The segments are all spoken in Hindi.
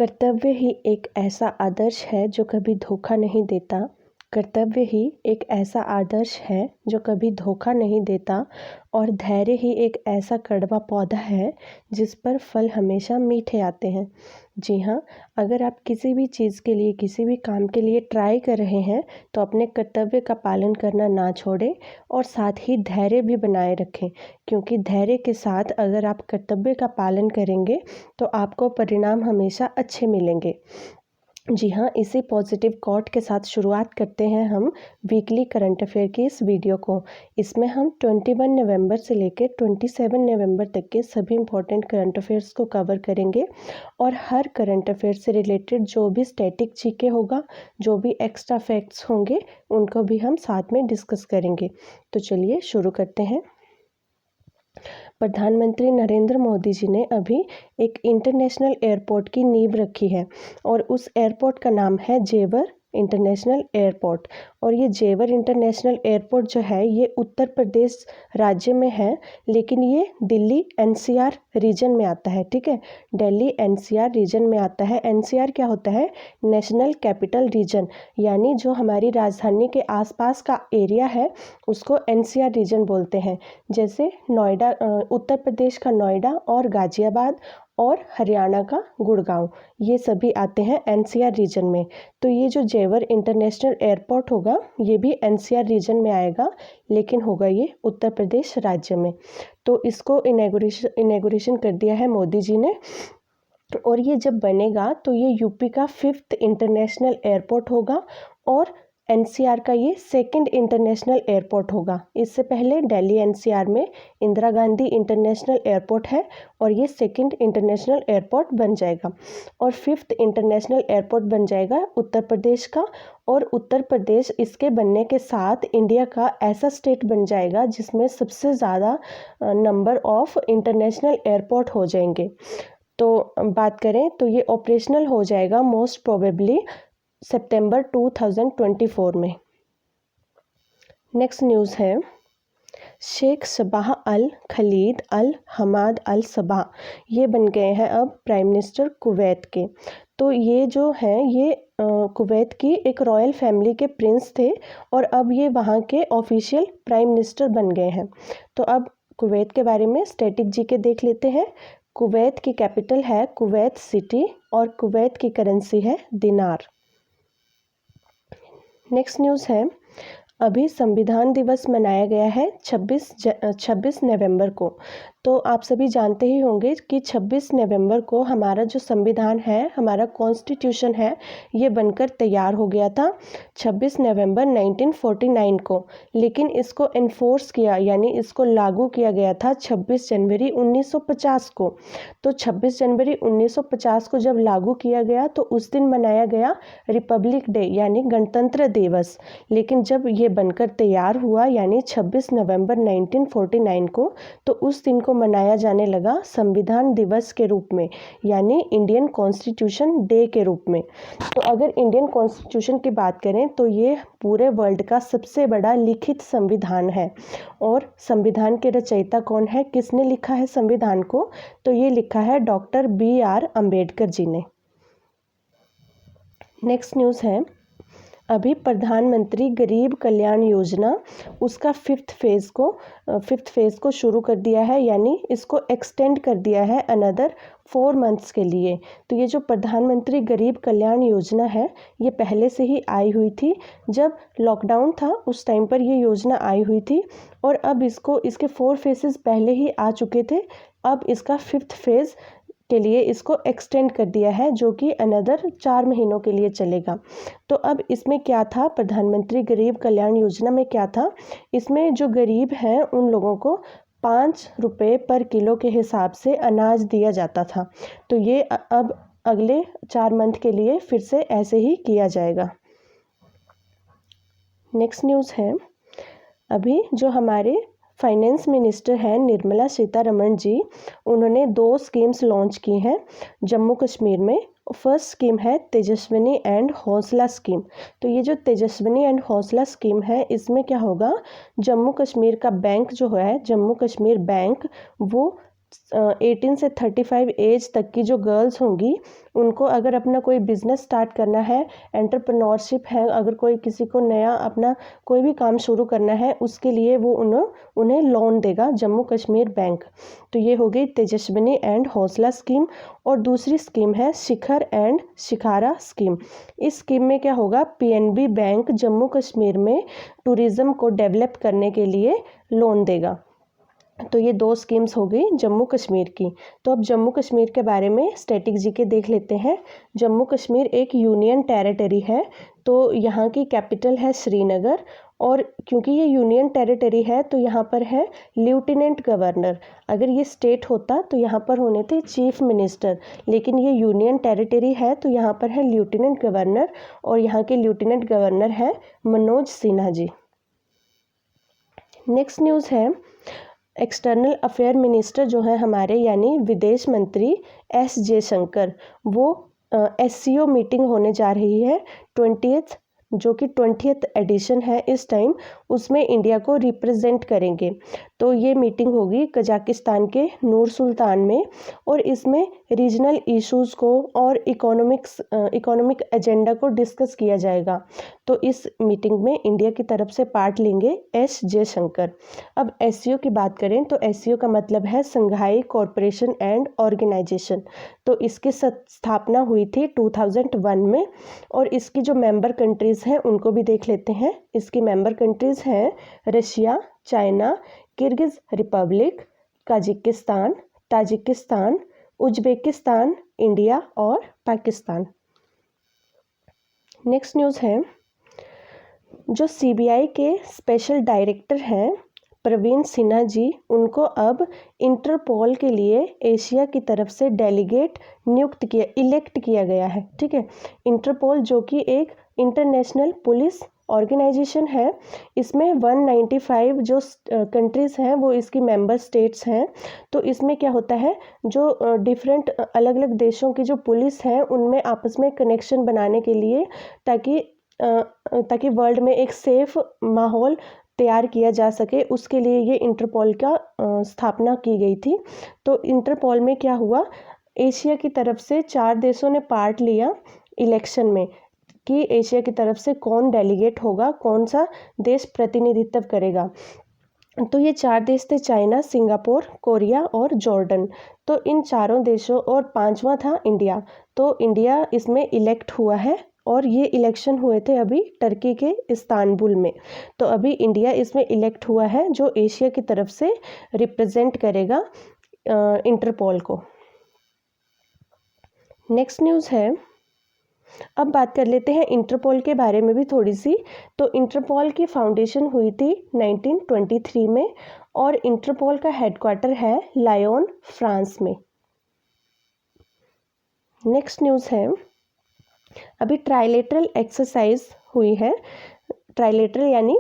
कर्तव्य ही एक ऐसा आदर्श है जो कभी धोखा नहीं देता। कर्तव्य ही एक ऐसा आदर्श है जो कभी धोखा नहीं देता और धैर्य ही एक ऐसा कड़वा पौधा है जिस पर फल हमेशा मीठे आते हैं। जी हाँ, अगर आप किसी भी चीज़ के लिए, किसी भी काम के लिए ट्राई कर रहे हैं तो अपने कर्तव्य का पालन करना ना छोड़ें और साथ ही धैर्य भी बनाए रखें, क्योंकि धैर्य के साथ अगर आप कर्तव्य का पालन करेंगे तो आपको परिणाम हमेशा अच्छे मिलेंगे। जी हाँ, इसी पॉजिटिव कोट के साथ शुरुआत करते हैं हम वीकली करंट अफेयर की इस वीडियो को। इसमें हम 21 नवंबर से लेकर 27 नवंबर तक के सभी इम्पोर्टेंट करंट अफेयर्स को कवर करेंगे और हर करंट अफेयर से रिलेटेड जो भी स्टैटिक जीके होगा, जो भी एक्स्ट्रा फैक्ट्स होंगे, उनको भी हम साथ में डिस्कस करेंगे। तो चलिए शुरू करते हैं। प्रधानमंत्री नरेंद्र मोदी जी ने अभी एक इंटरनेशनल एयरपोर्ट की नींव रखी है और उस एयरपोर्ट का नाम है जेवर इंटरनेशनल एयरपोर्ट। और ये जेवर इंटरनेशनल एयरपोर्ट जो है ये उत्तर प्रदेश राज्य में है, लेकिन ये दिल्ली एनसीआर रीजन में आता है। ठीक है, दिल्ली एनसीआर रीजन में आता है। एनसीआर क्या होता है? नेशनल कैपिटल रीजन, यानी जो हमारी राजधानी के आसपास का एरिया है उसको एनसीआर रीजन बोलते हैं। जैसे नोएडा, उत्तर प्रदेश का नोएडा और गाजियाबाद और हरियाणा का गुड़गांव, ये सभी आते हैं एनसीआर रीजन में। तो ये जो जेवर इंटरनेशनल एयरपोर्ट होगा ये भी एनसीआर रीजन में आएगा, लेकिन होगा ये उत्तर प्रदेश राज्य में। तो इसको इनॉग्रेशन कर दिया है मोदी जी ने। और ये जब बनेगा तो ये यूपी का 5th इंटरनेशनल एयरपोर्ट होगा और एनसीआर का ये 2nd इंटरनेशनल एयरपोर्ट होगा। इससे पहले दिल्ली एनसीआर में इंदिरा गांधी इंटरनेशनल एयरपोर्ट है और ये 2nd इंटरनेशनल एयरपोर्ट बन जाएगा और 5th इंटरनेशनल एयरपोर्ट बन जाएगा उत्तर प्रदेश का। और उत्तर प्रदेश इसके बनने के साथ इंडिया का ऐसा स्टेट बन जाएगा जिसमें सबसे ज़्यादा नंबर ऑफ इंटरनेशनल एयरपोर्ट हो जाएंगे। तो बात करें तो ये ऑपरेशनल हो जाएगा मोस्ट प्रोबेबली सितंबर 2024 में। नेक्स्ट न्यूज़ है शेख सबाह अल खलीद अल हमाद अल सबाह, ये बन गए हैं अब प्राइम मिनिस्टर कुवैत के। तो ये जो हैं ये कुवैत की एक रॉयल फैमिली के प्रिंस थे और अब ये वहाँ के ऑफिशियल प्राइम मिनिस्टर बन गए हैं। तो अब कुवैत के बारे में स्टैटिक जीके देख लेते हैं। कुवैत की कैपिटल है कुवैत सिटी और कुवैत की करेंसी है दिनार। नेक्स्ट न्यूज़ है अभी संविधान दिवस मनाया गया है 26 नवंबर को। तो आप सभी जानते ही होंगे कि 26 नवंबर को हमारा जो संविधान है, हमारा कॉन्स्टिट्यूशन है, ये बनकर तैयार हो गया था 26 नवंबर 1949 को। लेकिन इसको एनफोर्स किया यानी इसको लागू किया गया था 26 जनवरी 1950 को। तो 26 जनवरी 1950 को जब लागू किया गया तो उस दिन मनाया गया रिपब्लिक डे यानी गणतंत्र दिवस। लेकिन जब ये बनकर तैयार हुआ यानी 26 नवंबर 1949 को, तो उस दिन को मनाया जाने लगा संविधान दिवस के रूप में, यानी इंडियन कॉन्स्टिट्यूशन डे के रूप में। तो अगर इंडियन कॉन्स्टिट्यूशन की बात करें तो ये पूरे वर्ल्ड का सबसे बड़ा लिखित संविधान है। और संविधान के रचयिता कौन है, किसने लिखा है संविधान को? तो ये लिखा है डॉक्टर BR अम्बेडकर जी ने। नेक्स्ट न्यूज़ है अभी प्रधानमंत्री गरीब कल्याण योजना उसका 5th फेज़ को शुरू कर दिया है, यानी इसको एक्सटेंड कर दिया है अनदर 4 मंथ्स के लिए। तो ये जो प्रधानमंत्री गरीब कल्याण योजना है ये पहले से ही आई हुई थी, जब लॉकडाउन था उस टाइम पर ये योजना आई हुई थी और अब इसके 4 फेजेस पहले ही आ चुके थे। अब इसका 5th फेज़ के लिए इसको एक्सटेंड कर दिया है, जो कि अनदर 4 महीनों के लिए चलेगा। तो अब इसमें क्या था, प्रधानमंत्री गरीब कल्याण योजना में क्या था, इसमें जो गरीब हैं उन लोगों को 5 रुपये पर किलो के हिसाब से अनाज दिया जाता था। तो ये अब अगले 4 मंथ के लिए फिर से ऐसे ही किया जाएगा। नेक्स्ट न्यूज़ है अभी जो हमारे फाइनेंस मिनिस्टर हैं निर्मला सीतारमण जी, उन्होंने 2 स्कीम्स लॉन्च की हैं जम्मू कश्मीर में। फर्स्ट स्कीम है तेजस्विनी एंड हौसला स्कीम। तो ये जो तेजस्विनी एंड हौसला स्कीम है इसमें क्या होगा, जम्मू कश्मीर का बैंक जो है जम्मू कश्मीर बैंक, वो 18 से 35 एज तक की जो गर्ल्स होंगी उनको अगर अपना कोई बिजनेस स्टार्ट करना है, एंटरप्रेन्योरशिप है, अगर कोई किसी को नया अपना कोई भी काम शुरू करना है, उसके लिए वो उन्हें लोन देगा जम्मू कश्मीर बैंक। तो ये हो गई तेजस्विनी एंड हौसला स्कीम। और दूसरी स्कीम है शिखर एंड शिखारा स्कीम। इस स्कीम में क्या होगा, पीएनबी बैंक जम्मू कश्मीर में टूरिज़्म को डेवलप करने के लिए लोन देगा। तो ये दो स्कीम्स हो गई जम्मू कश्मीर की। तो अब जम्मू कश्मीर के बारे में स्टैटिक जीके देख लेते हैं। जम्मू कश्मीर एक यूनियन टेरिटरी है, तो यहाँ की कैपिटल है श्रीनगर। और क्योंकि ये यूनियन टेरिटरी है तो यहाँ पर है लेफ्टिनेंट गवर्नर। अगर ये स्टेट होता तो यहाँ पर होने थे चीफ मिनिस्टर, लेकिन ये यूनियन टेरिटरी है तो यहाँ पर है लेफ्टिनेंट गवर्नर। और यहाँ के लेफ्टिनेंट गवर्नर है मनोज सिन्हा जी। नेक्स्ट न्यूज़ है एक्सटर्नल अफेयर मिनिस्टर जो है हमारे यानी विदेश मंत्री एस जयशंकर, वो SCO मीटिंग होने जा रही है 20th, जो कि 20th एडिशन है इस टाइम, उसमें इंडिया को रिप्रेजेंट करेंगे। तो ये मीटिंग होगी कजाकिस्तान के नूर सुल्तान में, और इसमें रीजनल इश्यूज़ को और इकोनॉमिक एजेंडा को डिस्कस किया जाएगा। तो इस मीटिंग में इंडिया की तरफ से पार्ट लेंगे एस जयशंकर। अब SCO की बात करें तो SCO का मतलब है संघाई कॉरपोरेशन एंड ऑर्गेनाइजेशन। तो इसकी स्थापना हुई थी 2001 में। और इसकी जो मेंबर कंट्रीज़ हैं उनको भी देख लेते हैं। इसकी मेंबर कंट्रीज़ हैं Russia, China, Kyrgyz Republic, Kazakhstan, Tajikistan, Uzbekistan, India और पाकिस्तान। नेक्स्ट न्यूज़ है जो CBI के स्पेशल डायरेक्टर हैं प्रवीण सिन्हा जी, उनको अब इंटरपोल के लिए एशिया की तरफ से डेलीगेट इलेक्ट किया गया है। ठीक है, इंटरपोल जो कि एक इंटरनेशनल पुलिस ऑर्गेनाइजेशन है, इसमें 195 जो कंट्रीज़ हैं वो इसकी मेंबर स्टेट्स हैं। तो इसमें क्या होता है, जो डिफरेंट अलग अलग देशों की जो पुलिस हैं उनमें आपस में कनेक्शन बनाने के लिए, ताकि वर्ल्ड में एक सेफ माहौल तैयार किया जा सके, उसके लिए ये इंटरपोल का स्थापना की गई थी। तो इंटरपोल में क्या हुआ, एशिया की तरफ से 4 देशों ने पार्ट लिया इलेक्शन में कि एशिया की तरफ से कौन डेलीगेट होगा, कौन सा देश प्रतिनिधित्व करेगा। तो ये 4 देश थे चाइना, सिंगापुर, कोरिया और जॉर्डन। तो इन चारों देशों, और 5वां था इंडिया। तो इंडिया इसमें इलेक्ट हुआ है, और ये इलेक्शन हुए थे अभी टर्की के इस्तांबुल में। तो अभी इंडिया इसमें इलेक्ट हुआ है जो एशिया की तरफ से रिप्रेजेंट करेगा इंटरपोल को। नेक्स्ट न्यूज़ है, अब बात कर लेते हैं इंटरपोल के बारे में भी थोड़ी सी। तो इंटरपोल की फाउंडेशन हुई थी 1923 में, और इंटरपोल का हेडक्वार्टर है लायोन, फ्रांस में। नेक्स्ट न्यूज़ है, अभी ट्राइलेटरल एक्सरसाइज हुई है। ट्राइलेटरल यानी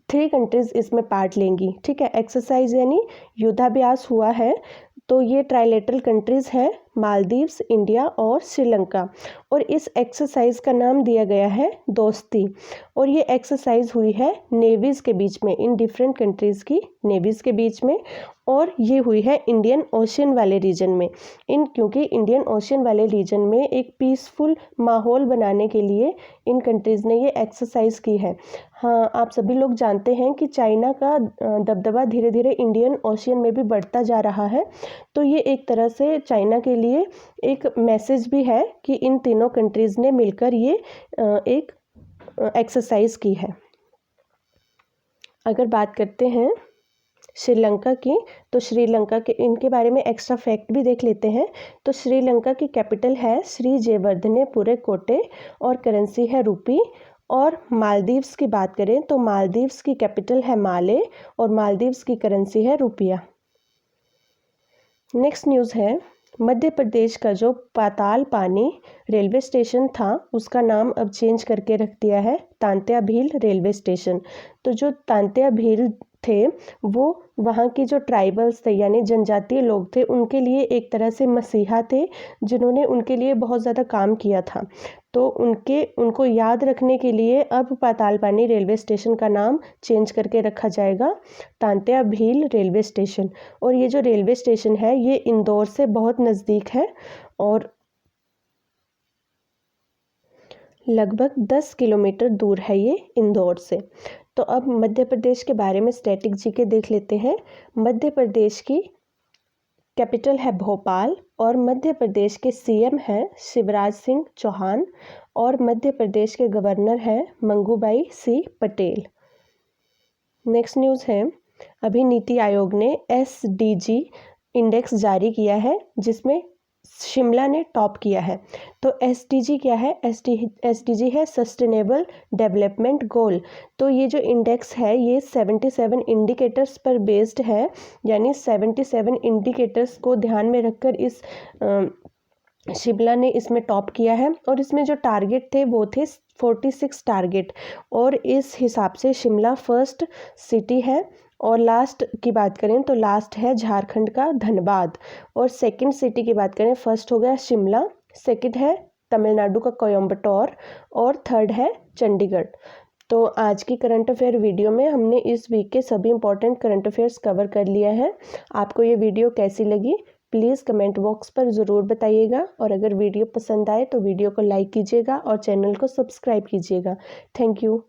3 कंट्रीज इसमें पार्ट लेंगी। ठीक है, एक्सरसाइज यानी युद्धाभ्यास हुआ है। तो ये ट्राइलेटरल कंट्रीज़ हैं मालदीव्स, इंडिया और श्रीलंका। और इस एक्सरसाइज का नाम दिया गया है दोस्ती। और ये एक्सरसाइज हुई है नेवीज़ के बीच में, इन डिफरेंट कंट्रीज़ की नेवीज़ के बीच में। और ये हुई है इंडियन ओशियन वाले रीजन में, क्योंकि इंडियन ओशियन वाले रीजन में एक पीसफुल माहौल बनाने के लिए इन कंट्रीज़ ने ये एक्सरसाइज की है। हाँ, आप सभी लोग जानते हैं कि चाइना का दबदबा धीरे धीरे इंडियन ओशियन में भी बढ़ता जा रहा है। तो ये एक तरह से चाइना के लिए एक मैसेज भी है कि इन तीनों कंट्रीज़ ने मिलकर ये एक एक्सरसाइज की है। अगर बात करते हैं श्रीलंका की, तो श्रीलंका के इनके बारे में एक्स्ट्रा फैक्ट भी देख लेते हैं। तो श्रीलंका की कैपिटल है श्री जयवर्धने कोटे और करेंसी है रुपी। और मालदीव्स की बात करें तो मालदीव्स की कैपिटल है माले और मालदीव्स की करेंसी है रुपया। नेक्स्ट न्यूज़ है, मध्य प्रदेश का जो पाताल पानी रेलवे स्टेशन था उसका नाम अब चेंज करके रख दिया है तांत्या भील रेलवे स्टेशन। तो जो तांत्या भील थे वो वहाँ की जो ट्राइबल्स थे यानी जनजातीय लोग थे उनके लिए एक तरह से मसीहा थे, जिन्होंने उनके लिए बहुत ज़्यादा काम किया था। तो उनको याद रखने के लिए अब पाताल पानी रेलवे स्टेशन का नाम चेंज करके रखा जाएगा तांत्या भील रेलवे स्टेशन। और ये जो रेलवे स्टेशन है ये इंदौर से बहुत नज़दीक है और लगभग 10 किलोमीटर दूर है ये इंदौर से। तो अब मध्य प्रदेश के बारे में स्टैटिक जीके देख लेते हैं। मध्य प्रदेश की कैपिटल है भोपाल और मध्य प्रदेश के सीएम हैं शिवराज सिंह चौहान और मध्य प्रदेश के गवर्नर हैं मंगूभाई सी पटेल। नेक्स्ट न्यूज़ है, अभी नीति आयोग ने SDG इंडेक्स जारी किया है जिसमें शिमला ने टॉप किया है। तो SDG क्या है? SDG है सस्टेनेबल डेवलपमेंट गोल। तो ये जो इंडेक्स है ये 77 इंडिकेटर्स पर बेस्ड है, यानी 77 इंडिकेटर्स को ध्यान में रखकर इस शिमला ने इसमें टॉप किया है। और इसमें जो टारगेट थे वो थे 46 टारगेट, और इस हिसाब से शिमला फर्स्ट सिटी है। और लास्ट की बात करें तो लास्ट है झारखंड का धनबाद। और सेकंड सिटी की बात करें, फर्स्ट हो गया शिमला, सेकंड है तमिलनाडु का कोयम्बटूर और थर्ड है चंडीगढ़। तो आज की करंट अफेयर वीडियो में हमने इस वीक के सभी इंपॉर्टेंट करंट अफेयर्स कवर कर लिया है। आपको ये वीडियो कैसी लगी प्लीज़ कमेंट बॉक्स पर ज़रूर बताइएगा, और अगर वीडियो पसंद आए तो वीडियो को लाइक कीजिएगा और चैनल को सब्सक्राइब कीजिएगा। Thank you.